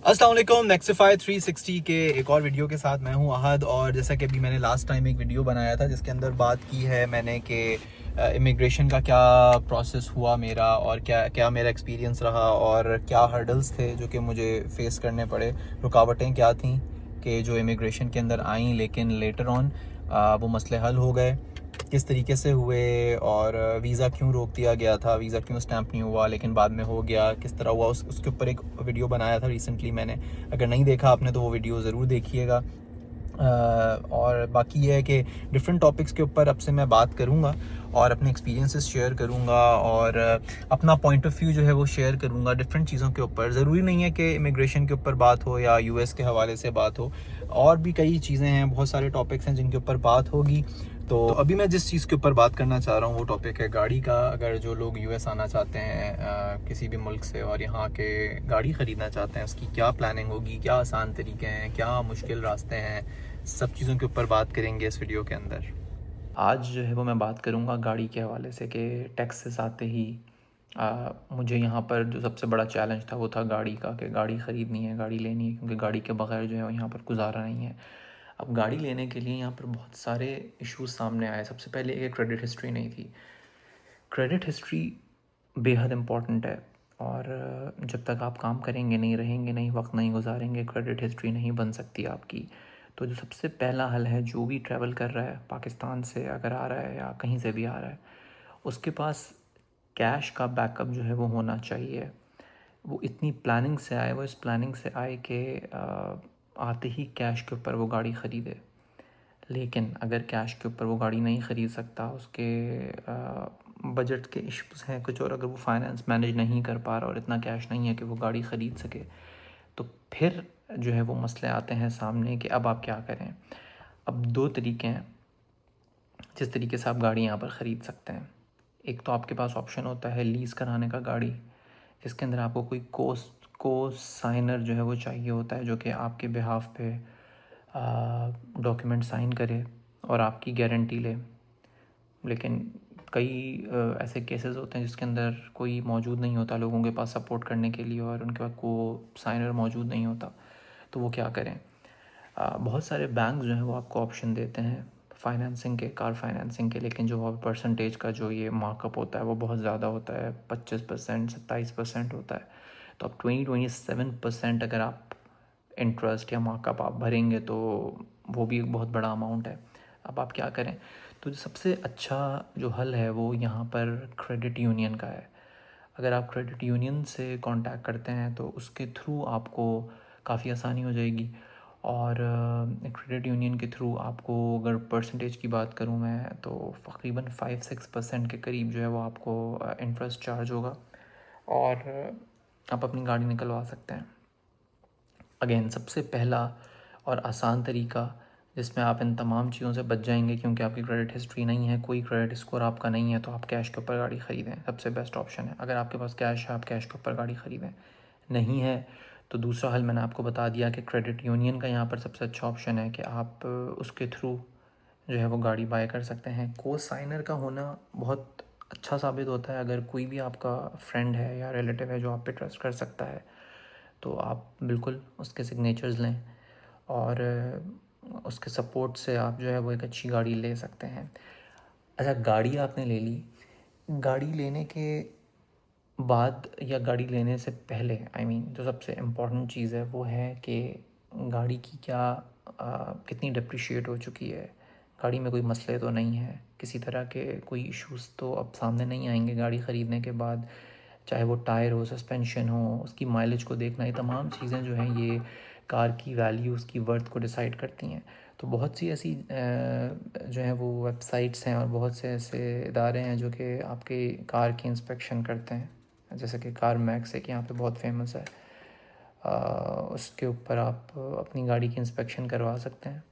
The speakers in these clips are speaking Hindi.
अस्सलाम वालेकुम। नेक्सिफाई 360 के एक और वीडियो के साथ मैं हूं अहद। और जैसा कि अभी मैंने लास्ट टाइम एक वीडियो बनाया था जिसके अंदर बात की है मैंने कि इमिग्रेशन का क्या प्रोसेस हुआ मेरा, और क्या क्या मेरा एक्सपीरियंस रहा, और क्या हर्डल्स थे जो कि मुझे फेस करने पड़े, रुकावटें क्या थीं कि जो इमिग्रेशन के अंदर आईं, लेकिन लेटर ऑन वो मसले हल हो गए, किस तरीके से हुए, और वीज़ा क्यों रोक दिया गया था, वीज़ा क्यों स्टैंप नहीं हुआ लेकिन बाद में हो गया, किस तरह हुआ, उसके ऊपर एक वीडियो बनाया था रिसेंटली मैंने। अगर नहीं देखा आपने तो वो वीडियो ज़रूर देखिएगा। और बाकी ये है कि डिफरेंट टॉपिक्स के ऊपर अब से मैं बात करूँगा और अपने एक्सपीरियंसेस शेयर करूँगा, और अपना पॉइंट ऑफ व्यू जो है वो शेयर करूँगा डिफरेंट चीज़ों के ऊपर। ज़रूरी नहीं है कि इमिग्रेशन के ऊपर बात हो या यूएस के हवाले से बात हो, और भी कई चीज़ें हैं, बहुत सारे टॉपिक्स हैं जिनके ऊपर बात होगी। तो अभी मैं जिस चीज़ के ऊपर बात करना चाह रहा हूँ वो टॉपिक है गाड़ी का। अगर जो लोग यूएस आना चाहते हैं किसी भी मुल्क से, और यहाँ के गाड़ी ख़रीदना चाहते हैं, उसकी क्या प्लानिंग होगी, क्या आसान तरीके हैं, क्या मुश्किल रास्ते हैं, सब चीज़ों के ऊपर बात करेंगे इस वीडियो के अंदर। आज जो है वो मैं बात करूँगा गाड़ी के हवाले से कि टैक्सेस आते ही मुझे यहाँ पर जो सबसे बड़ा चैलेंज था वो था गाड़ी का, कि गाड़ी ख़रीदनी है, गाड़ी लेनी है, क्योंकि गाड़ी के बगैर जो है यहाँ पर गुजारा नहीं है। अब गाड़ी लेने के लिए यहाँ पर बहुत सारे इश्यूज सामने आए। सबसे पहले एक क्रेडिट हिस्ट्री नहीं थी। क्रेडिट हिस्ट्री बेहद इम्पॉर्टेंट है, और जब तक आप काम करेंगे नहीं, रहेंगे नहीं, वक्त नहीं गुजारेंगे, क्रेडिट हिस्ट्री नहीं बन सकती आपकी। तो जो सबसे पहला हल है, जो भी ट्रैवल कर रहा है पाकिस्तान से अगर आ रहा है या कहीं से भी आ रहा है, उसके पास कैश का बैकअप जो है वो होना चाहिए। वो इतनी प्लानिंग से आए, वो इस प्लानिंग से आए कि आते ही कैश के ऊपर वो गाड़ी ख़रीदे। लेकिन अगर कैश के ऊपर वो गाड़ी नहीं ख़रीद सकता, उसके बजट के इश्यूज़ हैं कुछ, और अगर वो फाइनेंस मैनेज नहीं कर पा रहा और इतना कैश नहीं है कि वो गाड़ी ख़रीद सके, तो फिर जो है वो मसले आते हैं सामने कि अब आप क्या करें। अब दो तरीके हैं जिस तरीके से आप गाड़ी यहाँ पर ख़रीद सकते हैं। एक तो आपके पास ऑप्शन होता है लीज़ कराने का गाड़ी, जिसके अंदर आपको कोई को साइनर जो है वो चाहिए होता है, जो कि आपके बिहाफ पे डॉक्यूमेंट साइन करे और आपकी गारंटी ले। लेकिन कई ऐसे केसेस होते हैं जिसके अंदर कोई मौजूद नहीं होता लोगों के पास सपोर्ट करने के लिए, और उनके पास को साइनर मौजूद नहीं होता, तो वो क्या करें। बहुत सारे बैंक जो हैं वो आपको ऑप्शन देते हैं फाइनेंसिंग के, कार फाइनेंसिंग के, लेकिन जो परसेंटेज का जो ये मार्कअप होता है वो बहुत ज़्यादा होता है, 25%, 27% होता है। तो अब 27% अगर आप इंटरेस्ट या मार्कअप आप भरेंगे तो वो भी एक बहुत बड़ा अमाउंट है। अब आप क्या करें। तो सबसे अच्छा जो हल है वो यहाँ पर क्रेडिट यूनियन का है। अगर आप क्रेडिट यूनियन से कांटेक्ट करते हैं तो उसके थ्रू आपको काफ़ी आसानी हो जाएगी। और क्रेडिट यूनियन के थ्रू आपको, अगर परसेंटेज की बात करूँ मैं, तो तकरीबन 5-6% के करीब जो है वो आपको इंटरेस्ट चार्ज होगा, और आप अपनी गाड़ी निकलवा सकते हैं। अगेन सबसे पहला और आसान तरीका जिसमें आप इन तमाम चीज़ों से बच जाएंगे, क्योंकि आपकी क्रेडिट हिस्ट्री नहीं है, कोई क्रेडिट स्कोर आपका नहीं है, तो आप कैश के ऊपर गाड़ी ख़रीदें। सबसे बेस्ट ऑप्शन है। अगर आपके पास कैश है, आप कैश के ऊपर गाड़ी ख़रीदें। नहीं है तो दूसरा हल मैंने आपको बता दिया कि क्रेडिट यूनियन का यहाँ पर सबसे अच्छा ऑप्शन है कि आप उसके थ्रू जो है वो गाड़ी बाय कर सकते हैं। को साइनर का होना बहुत अच्छा साबित होता है। अगर कोई भी आपका फ्रेंड है या रिलेटिव है जो आप पे ट्रस्ट कर सकता है, तो आप बिल्कुल उसके सिग्नेचर्स लें, और उसके सपोर्ट से आप जो है वो एक अच्छी गाड़ी ले सकते हैं। अच्छा, गाड़ी आपने ले ली, गाड़ी लेने के बाद या गाड़ी लेने से पहले, जो सबसे इम्पोर्टेंट चीज़ है वो है कि गाड़ी की क्या कितनी डिप्रिशिएट हो चुकी है, गाड़ी में कोई मसले तो नहीं है, किसी तरह के कोई इश्यूज़ तो अब सामने नहीं आएंगे गाड़ी ख़रीदने के बाद। चाहे वो टायर हो, सस्पेंशन हो, उसकी माइलेज को देखना, ये तमाम चीज़ें जो हैं ये कार की वैल्यू, उसकी वर्थ को डिसाइड करती हैं। तो बहुत सी ऐसी जो है वो वेबसाइट्स हैं और बहुत से ऐसे इदारे हैं जो कि आपके कार की इंस्पेक्शन करते हैं, जैसे कि कार मैक्स है कि यहाँ पे बहुत फेमस है। उसके ऊपर आप अपनी गाड़ी की इंस्पेक्शन करवा सकते हैं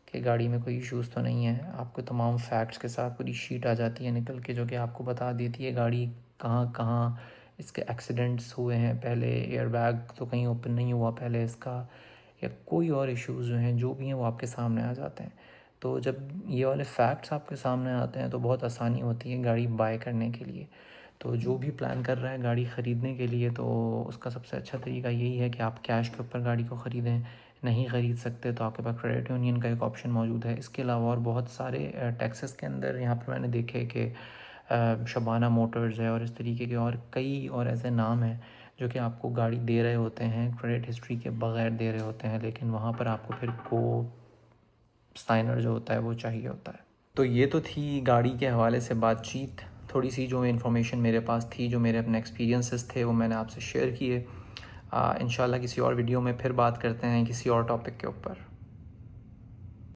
कि गाड़ी में कोई इश्यूज़ तो नहीं है। आपको तमाम फैक्ट्स के साथ पूरी शीट आ जाती है निकल के, जो कि आपको बता देती है गाड़ी कहाँ कहाँ इसके एक्सीडेंट्स हुए हैं पहले, एयरबैग तो कहीं ओपन नहीं हुआ पहले इसका, या कोई और इश्यूज़ जो हैं, जो भी हैं वो आपके सामने आ जाते हैं। तो जब ये वाले फैक्ट्स आपके सामने आते हैं तो बहुत आसानी होती है गाड़ी बाय करने के लिए। तो जो भी प्लान कर रहा है गाड़ी ख़रीदने के लिए, तो उसका सबसे अच्छा तरीका यही है कि आप कैश के ऊपर गाड़ी को ख़रीदें। नहीं ख़रीद सकते तो आपके पास क्रेडिट यूनियन का एक ऑप्शन मौजूद है। इसके अलावा और बहुत सारे टैक्सेस के अंदर यहाँ पर मैंने देखे कि शबाना मोटर्स है और इस तरीके के और कई और ऐसे नाम हैं जो कि आपको गाड़ी दे रहे होते हैं क्रेडिट हिस्ट्री के बग़ैर दे रहे होते हैं, लेकिन वहाँ पर आपको फिर को साइनर जो होता है वो चाहिए होता है। तो ये तो थी गाड़ी के हवाले से बातचीत। थोड़ी सी जो इन्फॉर्मेशन मेरे पास थी, जो मेरे अपने एक्सपीरियंसेस थे, वो मैंने आपसे शेयर किए। इंशाल्लाह किसी और वीडियो में फिर बात करते हैं किसी और टॉपिक के ऊपर।